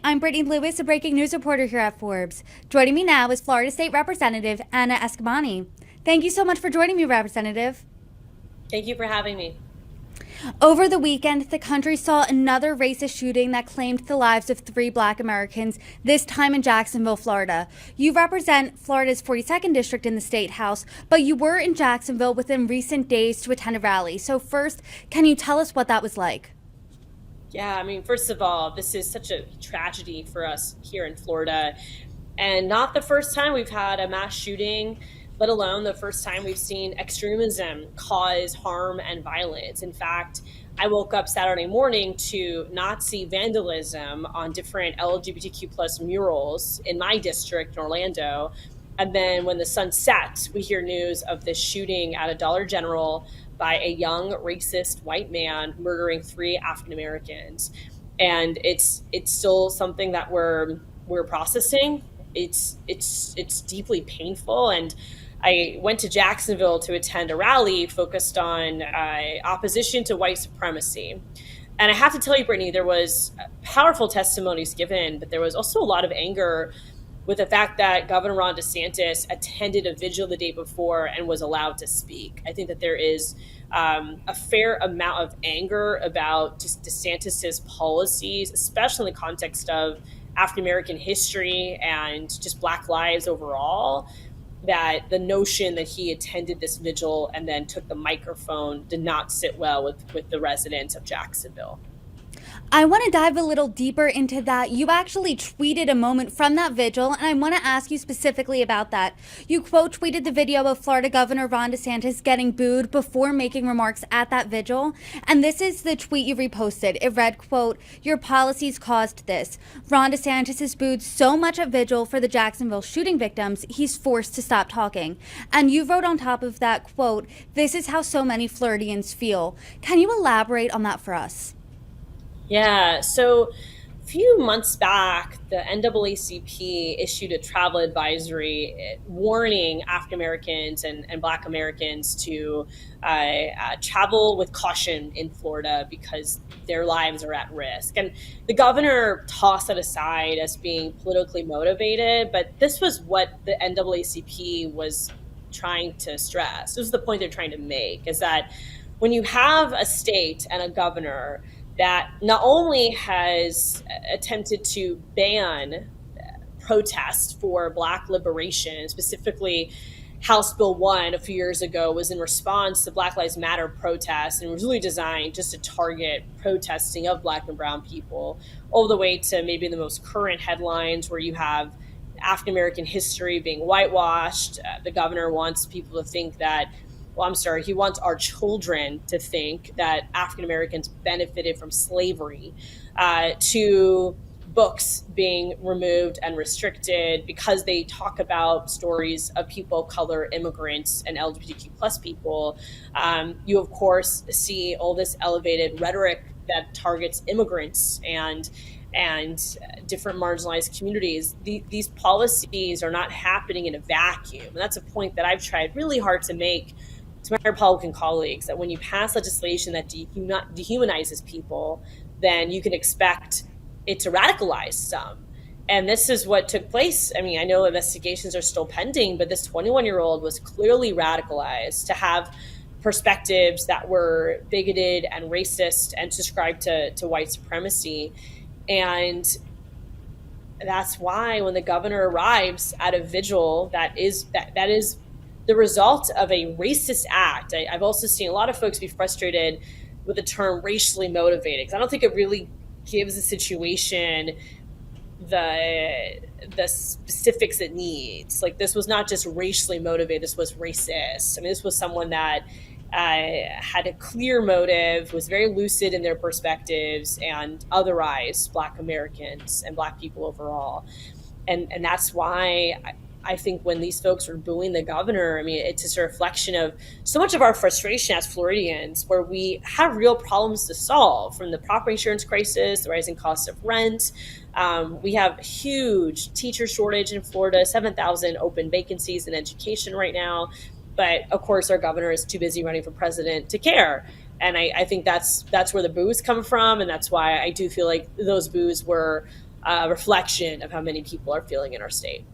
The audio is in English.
I'm Brittany Lewis, a breaking news reporter here at Forbes. Joining me now is Florida State Representative Anna Eskamani. Thank you so much for joining me, Representative. Thank you for having me. Over the weekend, the country saw another racist shooting that claimed the lives of 3 Black Americans, this time in Jacksonville, Florida. You represent Florida's 42nd district in the state house, but you were in Jacksonville within recent days to attend a rally. So first, can you tell us what that was like? Yeah, first of all, this is such a tragedy for us here in Florida, and not the first time we've had a mass shooting, let alone the first time we've seen extremism cause harm and violence. In fact, I woke up Saturday morning to Nazi vandalism on different LGBTQ plus murals in my district in Orlando. And then when the sun sets, we hear news of this shooting at a Dollar General by a young racist white man murdering 3 African Americans. And it's still something that we're processing. It's deeply painful. And I went to Jacksonville to attend a rally focused on opposition to white supremacy. And I have to tell you, Brittany, there was powerful testimonies given, but there was also a lot of anger with the fact that Governor Ron DeSantis attended a vigil the day before and was allowed to speak. I think that there is a fair amount of anger about just DeSantis's policies, especially in the context of African American history and just Black lives overall. That the notion that he attended this vigil and then took the microphone did not sit well with the residents of Jacksonville. I want to dive a little deeper into that. You actually tweeted a moment from that vigil, and I want to ask you specifically about that. You quote tweeted the video of Florida Governor Ron DeSantis getting booed before making remarks at that vigil, and this is the tweet you reposted. It read, quote, "Your policies caused this. Ron DeSantis is booed so much at vigil for the Jacksonville shooting victims, he's forced to stop talking." And you wrote on top of that, quote, "This is how so many Floridians feel." Can you elaborate on that for us? Yeah, so a few months back, the NAACP issued a travel advisory warning African Americans and Black Americans to travel with caution in Florida because their lives are at risk. And the governor tossed that aside as being politically motivated, but this was what the NAACP was trying to stress. This was the point they're trying to make, is that when you have a state and a governor that not only has attempted to ban protests for Black liberation, specifically House Bill 1 a few years ago was in response to Black Lives Matter protests and was really designed just to target protesting of Black and brown people, all the way to maybe the most current headlines where you have African American history being whitewashed. The governor wants people to think that he wants our children to think that African Americans benefited from slavery, to books being removed and restricted because they talk about stories of people of color, immigrants, and LGBTQ plus people. You, of course, see all this elevated rhetoric that targets immigrants and different marginalized communities. These policies are not happening in a vacuum. And that's a point that I've tried really hard to make to my Republican colleagues, that when you pass legislation that dehumanizes people, then you can expect it to radicalize some. And this is what took place. I know investigations are still pending, but this 21-year-old was clearly radicalized to have perspectives that were bigoted and racist and subscribed to white supremacy. And that's why when the governor arrives at a vigil that is the result of a racist act. I've also seen a lot of folks be frustrated with the term racially motivated, because I don't think it really gives the situation the specifics it needs. Like, this was not just racially motivated, this was racist. This was someone that had a clear motive, was very lucid in their perspectives, and otherized Black Americans and Black people overall. And that's why I think when these folks were booing the governor, it's just a reflection of so much of our frustration as Floridians, where we have real problems to solve, from the property insurance crisis, the rising cost of rent. We have huge teacher shortage in Florida, 7,000 open vacancies in education right now. But of course, our governor is too busy running for president to care. And I think that's where the boos come from. And that's why I do feel like those boos were reflection of how many people are feeling in our state.